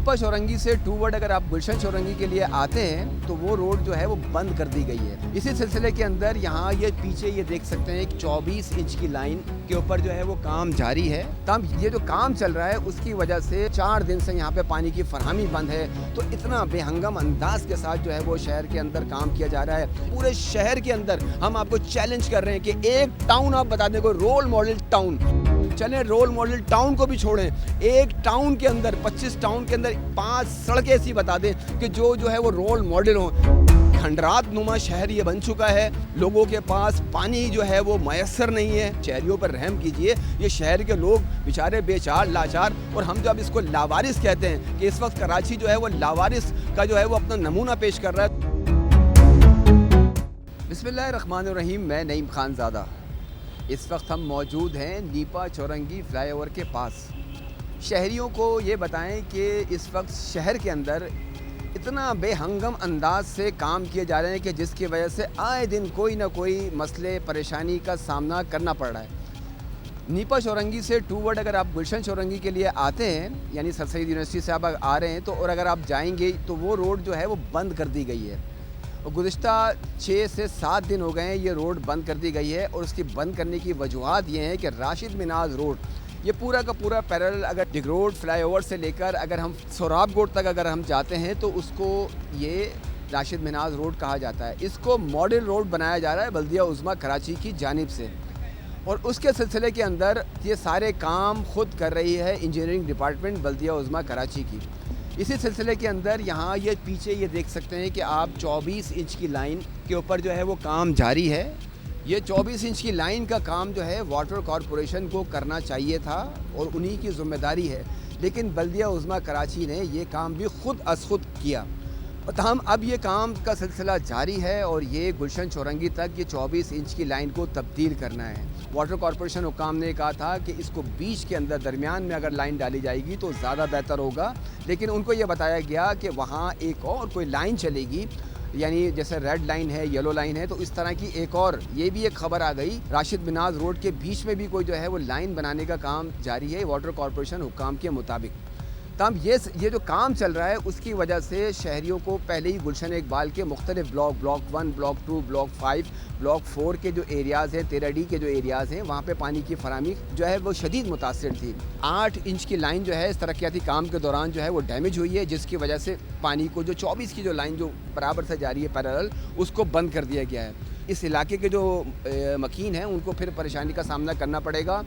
Nipah चौरंगी से toward अगर आप गुलशन चौरंगी के लिए आते हैं तो वो रोड जो है वो बंद कर दी गई है। इसी सिलसिले के अंदर यहाँ ये पीछे ये देख सकते हैं एक 24 इंच की लाइन के ऊपर जो है वो काम जारी है। तब ये जो काम चल रहा है उसकी वजह से 4 दिन से यहाँ पे पानी की फरहमी बंद है। तो इतना बेहंगम अंदाज के साथ जो है वो शहर के अंदर काम किया जा रहा है। पूरे शहर के अंदर हम आपको चैलेंज कर रहे हैं कि एक टाउन आप बता दें, कोई रोल मॉडल टाउन। चलें रोल मॉडल टाउन को भी छोड़ें, एक टाउन के अंदर 25 टाउन के अंदर 5 सड़कें ऐसी बता दें कि जो है वो रोल मॉडल हों। खंडरात नुमा शहर ये बन चुका है, लोगों के पास पानी जो है वो मैसर नहीं है। शहरियों पर रहम कीजिए, ये शहर के लोग बेचारे बेचार लाचार, और हम जब इसको लावारिस कहते हैं कि इस वक्त कराची जो है वो लावारिस का जो है वो अपना नमूना पेश कर रहा है। बिस्मिल्लाहिर्रहमानिर्रहीम, मैं नईम खानज़ादा। इस वक्त हम मौजूद हैं नीपा चौरंगी फ्लाईओवर के पास। शहरियों को ये बताएं कि इस वक्त शहर के अंदर इतना बेहंगम अंदाज से काम किए जा रहे हैं कि जिसकी वजह से आए दिन कोई ना कोई मसले परेशानी का सामना करना पड़ रहा है। नीपा चौरंगी से टूवर्ड अगर आप गुलशन चौरंगी के लिए आते हैं, यानी सर सैयद यूनिवर्सिटी से आप आ रहे हैं तो, और अगर आप जाएंगे तो वो रोड जो है वो बंद कर दी गई है। और गुज़िश्ता 6 से 7 दिन हो गए हैं ये रोड बंद कर दी गई है। और उसकी बंद करने की वजूहत ये हैं कि राशिद मिनाज रोड, ये पूरा का पूरा पैरेलल अगर डिग रोड फ्लाईओवर से लेकर अगर हम सोराब गोड तक अगर हम जाते हैं तो उसको ये राशिद मिनाज रोड कहा जाता है। इसको मॉडल रोड बनाया जा रहा है बल्दिया उज़्मा कराची की जानिब से। और उसके सिलसिले के अंदर ये सारे काम खुद कर रही है इंजीनियरिंग डिपार्टमेंट बल्दिया उज़्मा कराची की। इसी सिलसिले के अंदर यहाँ ये पीछे ये देख सकते हैं कि आप 24 इंच की लाइन के ऊपर जो है वो काम जारी है। ये 24 इंच की लाइन का काम जो है वाटर कॉरपोरेशन को करना चाहिए था और उन्हीं की ज़िम्मेदारी है, लेकिन बल्दिया उज़्मा कराची ने ये काम भी खुद अज़ खुद किया। तमाम अब ये काम का सिलसिला जारी है और ये गुलशन चौरंगी तक ये 24 इंच की लाइन को तब्दील करना है। वाटर कॉरपोरेशन हुकाम ने कहा था कि इसको बीच के अंदर दरमियान में अगर लाइन डाली जाएगी तो ज़्यादा बेहतर होगा, लेकिन उनको ये बताया गया कि वहाँ एक और कोई लाइन चलेगी, यानी जैसे रेड लाइन है, येलो लाइन है, तो इस तरह की एक और ये भी एक खबर आ गई। राशिद मिनाज रोड के बीच में भी कोई जो है वो लाइन बनाने का काम जारी है वाटर कॉरपोरेशन हुकाम के मुताबिक। तब ये जो काम चल रहा है उसकी वजह से शहरियों को पहले ही गुलशन इकबाल के मुख्तलिफ ब्लॉक 1, ब्लॉक 2, ब्लॉक 5, ब्लॉक 4 के जो एरियाज़ हैं, 13D के जो एरियाज़ हैं, वहाँ पे पानी की फराहमी जो है वो शदीद मुतासिर थी। 8 इंच की लाइन जो है इस तरक्याती काम के दौरान जो है वो डैमेज हुई है, जिसकी वजह से पानी को जो 24 की जो लाइन जो बराबर से जारी है पैरेलल, उसको बंद कर दिया गया है। इस इलाके के जो मकीन हैं उनको फिर परेशानी का सामना करना पड़ेगा।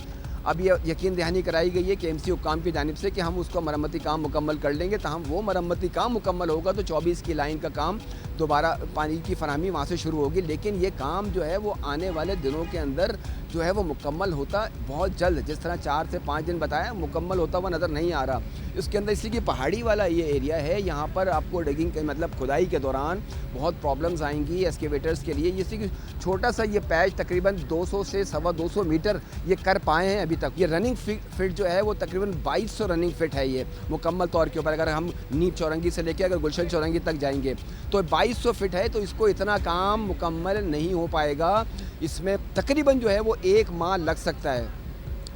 अब ये यकीन दहानी कराई गई है कि एमसी हुक्काम की जानिब से कि हम उसको मरम्मती काम मुकम्मल कर लेंगे। तो हम वो मरम्मती काम मुकम्मल होगा तो 24 की लाइन का काम दोबारा पानी की फराहमी वहाँ से शुरू होगी। लेकिन ये काम जो है वो आने वाले दिनों के अंदर जो है वो मुकम्मल होता बहुत जल्द, जिस तरह 4 से 5 दिन बताया, मुकम्मल होता हुआ नज़र नहीं आ रहा। इसके अंदर इसी की पहाड़ी वाला ये एरिया है, यहाँ पर आपको डिगिंग के मतलब खुदाई के दौरान बहुत प्रॉब्लम्स आएंगी एक्सकेवेटर्स के लिए। इसी की छोटा सा ये पैच तकरीबन 200 से 225 मीटर ये कर पाए हैं अभी तक। ये रनिंग फिट जो है वो तकरीबन 2200 रनिंग फिट है ये मुकम्मल तौर के ऊपर। अगर हम नीप चौरंगी से लेकर अगर गुलशन चौरंगी तक जाएंगे तो 2200 फिट है, तो इसको इतना काम मुकम्मल नहीं हो पाएगा। इसमें तकरीबन जो है वो 1 माह लग सकता है।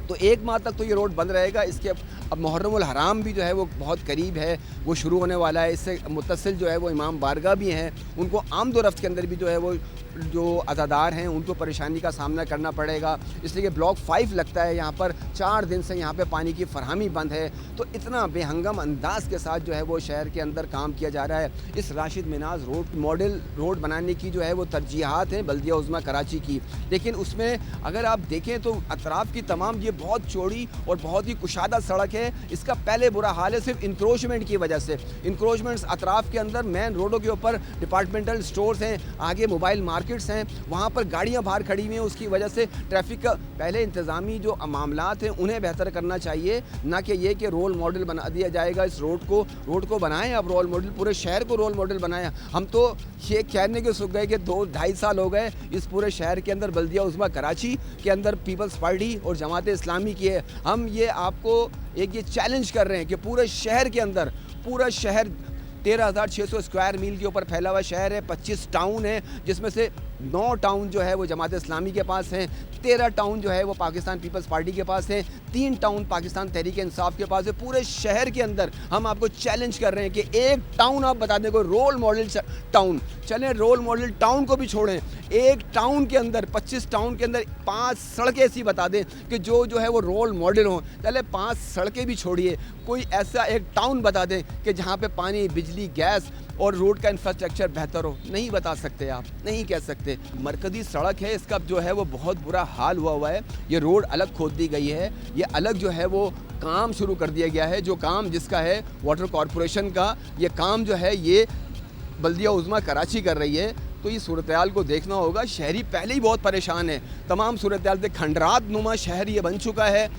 तो 1 माह तक तो ये रोड बंद रहेगा। इसके अब मुहर्रमुल हराम भी जो है वो बहुत करीब है, वो शुरू होने वाला है। इससे मुत्तसिल जो है वो इमाम बारगाह भी हैं, उनको आमदोरफ्त के अंदर भी जो है वो जो अज़ादार हैं उनको परेशानी का सामना करना पड़ेगा। इसलिए ब्लॉक 5 लगता है, यहाँ पर 4 दिन से यहाँ पे पानी की फरहमी बंद है। तो इतना बेहंगम अंदाज के साथ जो है वो शहर के अंदर काम किया जा रहा है। इस Rashid Minaj road model road बनाने की जो है वो तरजीहात हैं बल्दिया उज़्मा कराची की, लेकिन उसमें अगर आप देखें तो अतराफ़ की तमाम ये बहुत चौड़ी और बहुत ही कुशादा सड़क है। इसका पहले बुरा हाल है सिर्फ इंक्रोचमेंट की वजह से। इंक्रोचमेंट्स अतराफ़ के अंदर मेन रोडों के ऊपर डिपार्टमेंटल स्टोर्स हैं, आगे मोबाइल मार्केट्स हैं, वहाँ पर गाड़ियाँ बाहर खड़ी हुई हैं। उसकी वजह से ट्रैफिक का पहले इंतज़ामी जो मामलात हैं उन्हें बेहतर करना चाहिए, ना कि ये कि रोल मॉडल बना दिया जाएगा। इस रोड को बनाएं आप रोल मॉडल, पूरे शहर को रोल मॉडल बनाएं। हम तो ये कहने के सुख गए कि 2-2.5 साल हो गए इस पूरे शहर के अंदर बल्दिया उज़्मा कराची के अंदर पीपल्स पार्टी और जमात इस्लामी की है। हम ये आपको एक ये चैलेंज कर रहे हैं कि पूरे शहर के अंदर, पूरा शहर 13,600 स्क्वायर मील के ऊपर फैला हुआ शहर है, 25 टाउन है, जिसमें से 9 टाउन जो है वो जमात इस्लामी के पास हैं, 13 टाउन जो है वो पाकिस्तान पीपल्स पार्टी के पास हैं, 3 टाउन पाकिस्तान तहरीक इंसाफ के पास है। पूरे शहर के अंदर हम आपको चैलेंज कर रहे हैं कि एक टाउन आप बता दें, कोई रोल मॉडल टाउन। चलें रोल मॉडल टाउन को भी छोड़ें, एक टाउन के अंदर 25 टाउन के अंदर 5 सड़कें ऐसी बता दें कि जो है वो रोल मॉडल हों। चले 5 सड़कें भी छोड़िए, कोई ऐसा एक टाउन बता दें कि जहाँ पे पानी, बिजली, गैस और रोड का इंफ्रास्ट्रक्चर बेहतर हो। नहीं बता सकते, आप नहीं कह सकते। मरकज़ी सड़क है, इसका जो है वो बहुत बुरा हाल हुआ है। ये रोड अलग खोद दी गई है, ये अलग जो है वो काम शुरू कर दिया गया है। जो काम जिसका है वाटर कॉरपोरेशन का, ये काम जो है ये बल्दिया उज़्मा कराची कर रही है। तो ये सूरत-ए-हाल को देखना होगा। शहरी पहले ही बहुत परेशान है, तमाम सूरत-ए-हाल से खंडरात नुमा शहर ये बन चुका है।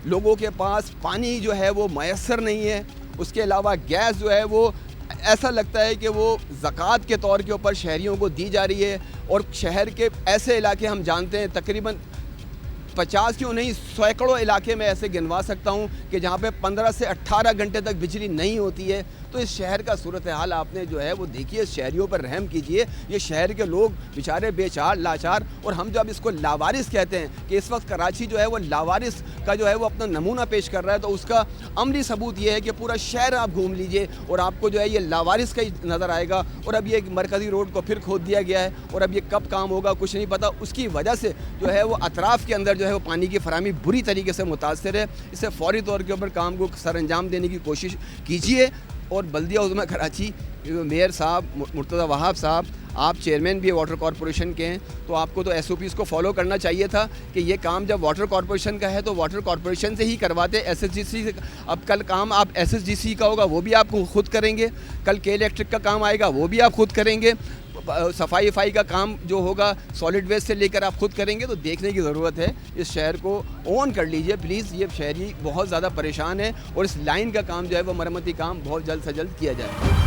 लोगों के पास पानी जो है वो मैसर नहीं है, उसके अलावा गैस जो है वो ऐसा लगता है कि वो ज़कात के तौर के ऊपर शहरियों को दी जा रही है। और शहर के ऐसे इलाके हम जानते हैं, तकरीबन 50 क्यों नहीं सैकड़ों इलाके में ऐसे गिनवा सकता हूँ कि जहाँ पे 15 से 18 घंटे तक बिजली नहीं होती है। तो इस शहर का सूरत हाल आपने जो है वो देखिए, शहरियों पर रहम कीजिए। ये शहर के लोग बेचारे बेचार, लाचार, और हम जब इसको लावारिस कहते हैं कि इस वक्त कराची जो है वो लावारिस का जो है वो अपना नमूना पेश कर रहा है, तो उसका अमली सबूत ये है कि पूरा शहर आप घूम लीजिए और आपको जो है ये लावारिस का ही नज़र आएगा। और अब ये मरकज़ी रोड को फिर खोद दिया गया है और अब ये कब काम होगा कुछ नहीं पता। उसकी वजह से जो है वो अतराफ़ के अंदर जो है वो पानी की फराहमी बुरी तरीके से मुतासर है। इसे फ़ौरी तौर के ऊपर काम को सर अंजाम देने की कोशिश कीजिए। और बल्दिया उज़्मा कराची मेयर साहब मुर्तज़ा वहाब साहब, आप चेयरमैन भी वाटर कॉरपोरेशन के हैं, तो आपको तो SOPs को फॉलो करना चाहिए था कि ये काम जब वाटर कॉरपोरेशन का है तो वाटर कॉरपोरेशन से ही करवाते, SSGC से। अब कल काम आप SSGC का होगा वो भी आप खुद करेंगे, कल के इलेक्ट्रिक का काम आएगा वो भी आप खुद करेंगे, सफाई का काम जो होगा सॉलिड वेस्ट से लेकर आप खुद करेंगे। तो देखने की ज़रूरत है, इस शहर को ऑन कर लीजिए प्लीज़। ये शहरी बहुत ज़्यादा परेशान है और इस लाइन का काम जो है वो मरम्मती काम बहुत जल्द से जल्द किया जाए।